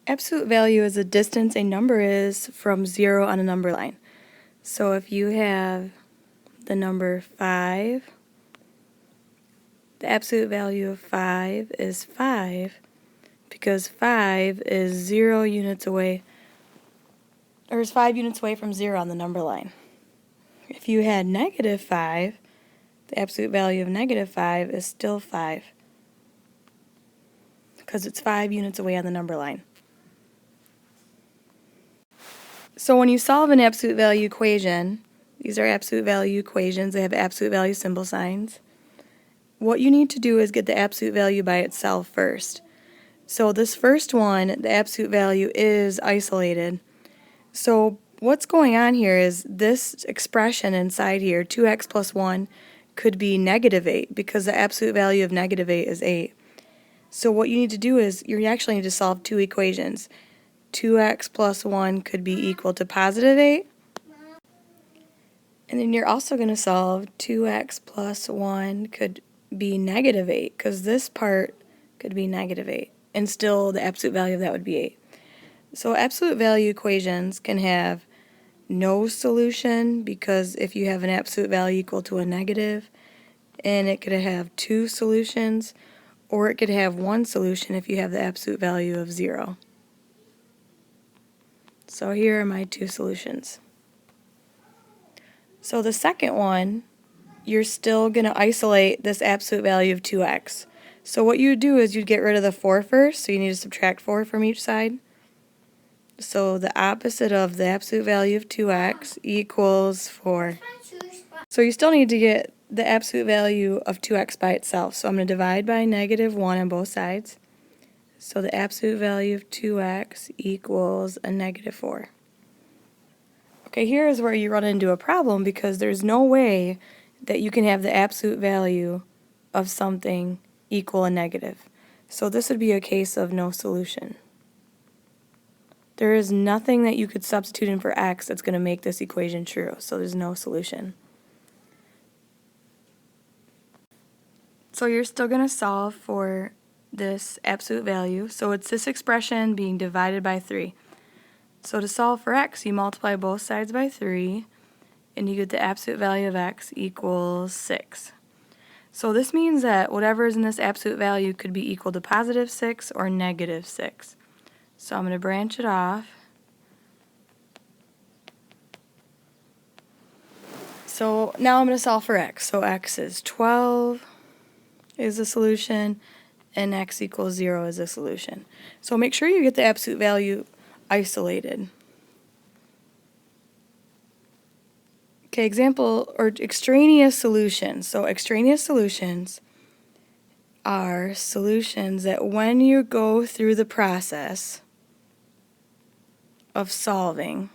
Absolute value is the distance a number is from 0 on a number line. So if you have the number 5, the absolute value of 5 is 5 because 5 is 0 units away, or is 5 units away from 0 on the number line. If you had negative 5, the absolute value of negative 5 is still 5 because it's 5 units away on the number line. So when you solve an absolute value equation, these are absolute value equations, they have absolute value symbol signs. What you need to do is get the absolute value by itself first. So this first one, the absolute value is isolated. So what's going on here is this expression inside here, 2x plus 1, could be negative 8 because the absolute value of negative 8 is 8. So what you need to do is you actually need to solve two equations. 2x plus 1 could be equal to positive 8. And then you're also going to solve 2x plus 1 could be negative 8 because this part could be negative 8. And still the absolute value of that would be 8. So absolute value equations can have no solution because if you have an absolute value equal to a negative, and it could have two solutions, or it could have one solution if you have the absolute value of 0. So here are my two solutions. So the second one, you're still going to isolate this absolute value of 2x. So what you would do is you'd get rid of the 4 first, so you need to subtract 4 from each side. So the opposite of the absolute value of 2x equals 4. So you still need to get the absolute value of 2x by itself. So I'm going to divide by negative 1 on both sides. So the absolute value of 2x equals a negative 4. Okay, here is where you run into a problem because there's no way that you can have the absolute value of something equal a negative. So this would be a case of no solution. There is nothing that you could substitute in for x that's going to make this equation true, so there's no solution. So you're still going to solve for this absolute value. So it's this expression being divided by 3. So to solve for x, you multiply both sides by 3, and you get the absolute value of x equals 6. So this means that whatever is in this absolute value could be equal to positive 6 or negative 6. So I'm going to branch it off. So now I'm going to solve for x. So x is 12 is the solution, and x equals 0 is the solution. So make sure you get the absolute value isolated. Okay, example, or extraneous solutions. So extraneous solutions are solutions that when you go through the process of solving,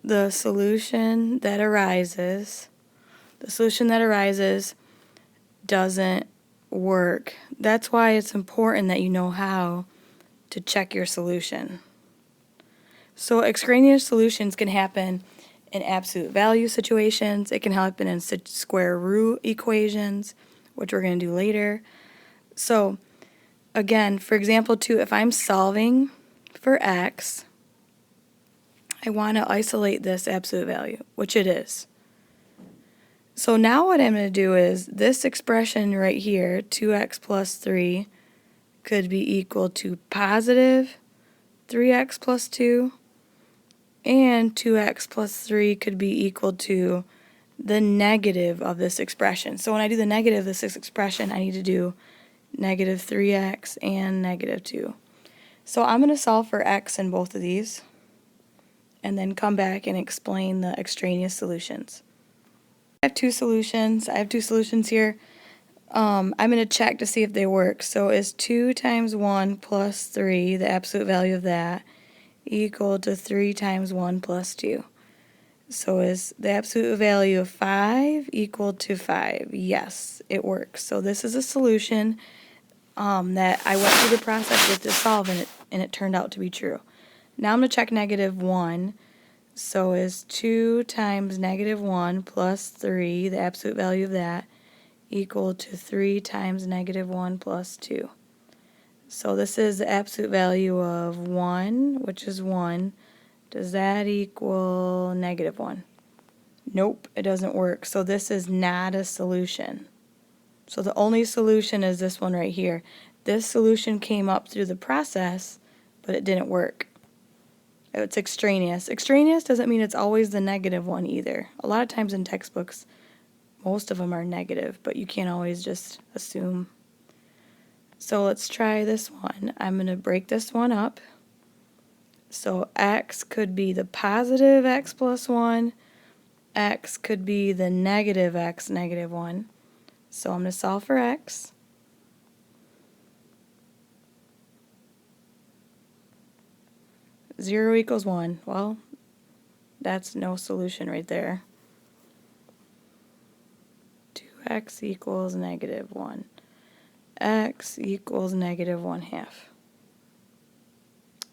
the solution that arises doesn't work. That's why it's important that you know how to check your solution. So extraneous solutions can happen in absolute value situations. It can happen in square root equations, which we're going to do later. So again, for example 2, if I'm solving for x, I want to isolate this absolute value, which it is. So now what I'm going to do is this expression right here, 2x plus 3, could be equal to positive 3x plus 2, and 2x plus 3 could be equal to the negative of this expression. So when I do the negative of this expression, I need to do negative 3x and negative 2. So I'm going to solve for x in both of these, and then come back and explain the extraneous solutions. I have two solutions here. I'm going to check to see if they work. So is 2 times 1 plus 3, the absolute value of that, equal to 3 times 1 plus 2? So is the absolute value of 5 equal to 5? Yes, it works. So this is a solution that I went through the process with to solve, and it turned out to be true. Now I'm going to check negative 1. So is 2 times negative 1 plus 3, the absolute value of that, equal to 3 times negative 1 plus 2. So this is the absolute value of 1, which is 1. Does that equal negative 1? Nope, it doesn't work. So this is not a solution. So the only solution is this one right here. This solution came up through the process, but it didn't work. It's extraneous. Extraneous doesn't mean it's always the negative one either. A lot of times in textbooks, most of them are negative, but you can't always just assume. So let's try this one. I'm going to break this one up. So x could be the positive x plus 1. X could be the negative x negative 1. So I'm going to solve for x. Zero equals 1. Well, that's no solution right there. 2x equals negative 1. X equals negative 1/2.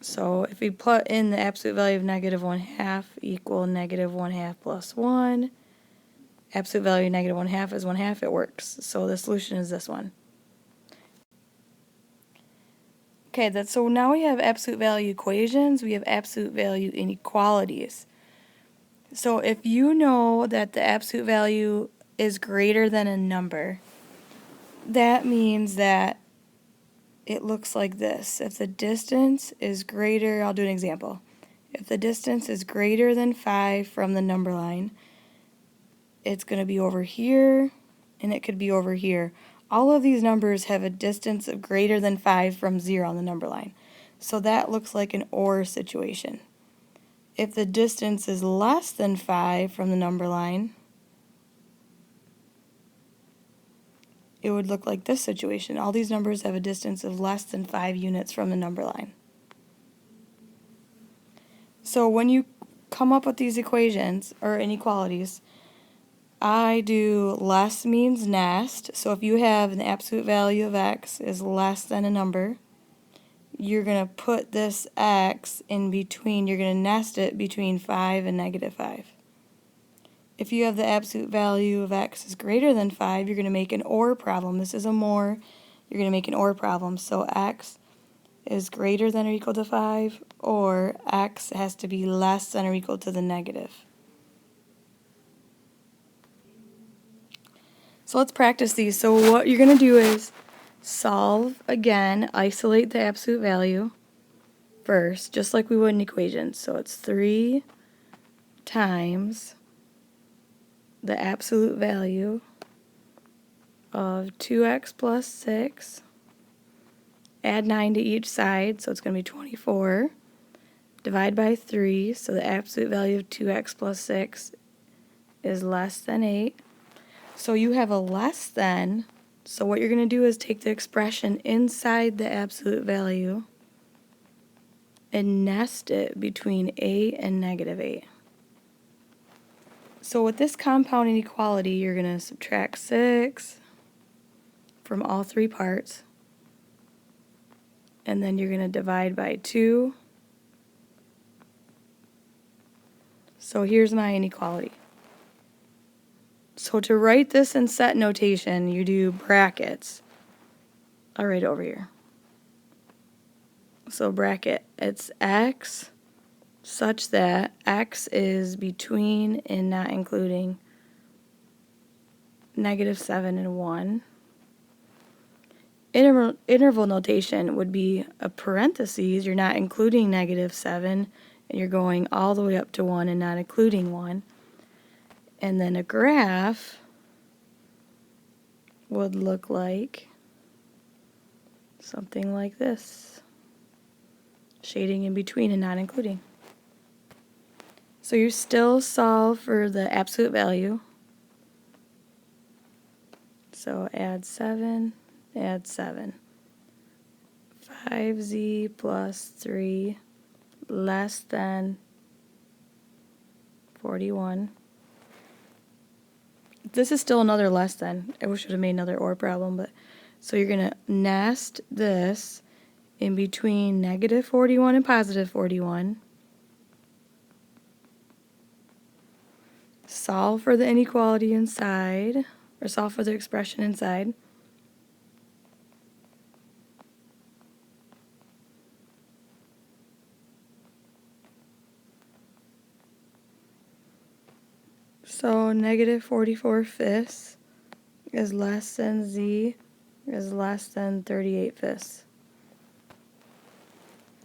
So if we put in the absolute value of negative 1/2 equal negative 1/2 plus 1, absolute value of negative 1/2 is 1/2, it works. So the solution is this one. Okay, so now we have absolute value equations, we have absolute value inequalities. So if you know that the absolute value is greater than a number, that means that it looks like this. If the distance is greater, I'll do an example. If the distance is greater than 5 from the number line, it's going to be over here, and it could be over here. All of these numbers have a distance of greater than 5 from 0 on the number line. So that looks like an OR situation. If the distance is less than 5 from the number line, it would look like this situation. All these numbers have a distance of less than 5 units from the number line. So when you come up with these equations or inequalities, I do less means nest. So if you have an absolute value of x is less than a number, you're going to put this x in between, you're going to nest it between 5 and negative 5. If you have the absolute value of x is greater than 5, you're going to make an OR problem. This is a more, you're going to make an OR problem. So x is greater than or equal to 5, or x has to be less than or equal to the negative. So let's practice these. So what you're going to do is solve again, isolate the absolute value first, just like we would in equations. So it's 3 times the absolute value of 2x plus 6, add 9 to each side, so it's going to be 24, divide by 3, so the absolute value of 2x plus 6 is less than 8. So you have a less than, so what you're going to do is take the expression inside the absolute value and nest it between 8 and negative 8. So with this compound inequality, you're going to subtract 6 from all three parts, and then you're going to divide by 2. So here's my inequality. So to write this in set notation, you do brackets. I'll write it over here. So bracket, it's x such that x is between and not including negative 7 and 1. Interval notation would be a parentheses. You're not including negative 7, and you're going all the way up to 1 and not including 1. And then a graph would look like something like this. Shading in between and not including. So you still solve for the absolute value. So add 7, add 7. 5z plus 3 less than 41. This is still another less than. I wish I would have made another OR problem, but so you're going to nest this in between negative 41 and positive 41. solve for the inequality inside, or solve for the expression inside. So negative 44/5 is less than z is less than 38/5.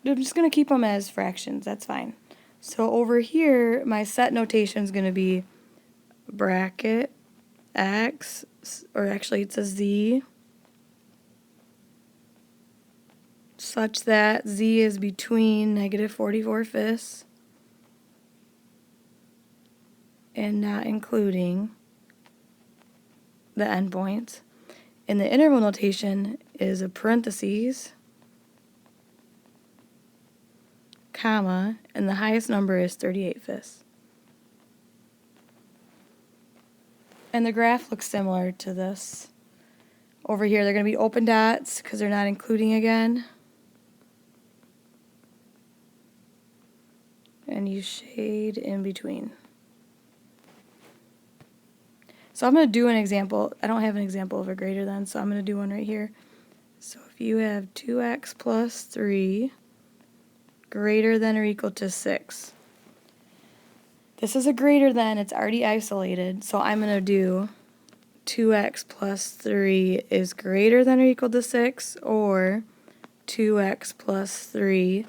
I'm just going to keep them as fractions, that's fine. So over here, my set notation is going to be bracket x, or actually it's a z, such that z is between negative 44/5 and not including the endpoints. And the interval notation is a parentheses, comma, and the highest number is 38/5. And the graph looks similar to this. Over here, they're going to be open dots because they're not including again. And you shade in between. So I'm going to do an example. I don't have an example of a greater than, so I'm going to do one right here. So if you have 2x plus 3 greater than or equal to 6. This is a greater than, it's already isolated, so I'm going to do 2x plus 3 is greater than or equal to 6, or 2x plus 3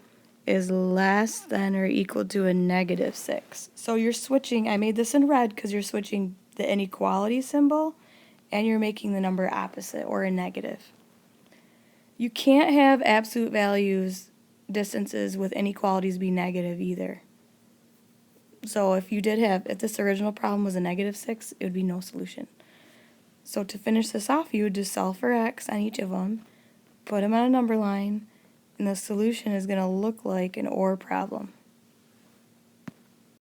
is less than or equal to a negative 6. So you're switching, I made this in red because you're switching the inequality symbol and you're making the number opposite, or a negative. You can't have absolute values distances with inequalities be negative either. So if this original problem was a negative 6, it would be no solution. So to finish this off, you would just solve for x on each of them, put them on a number line, and the solution is going to look like an OR problem.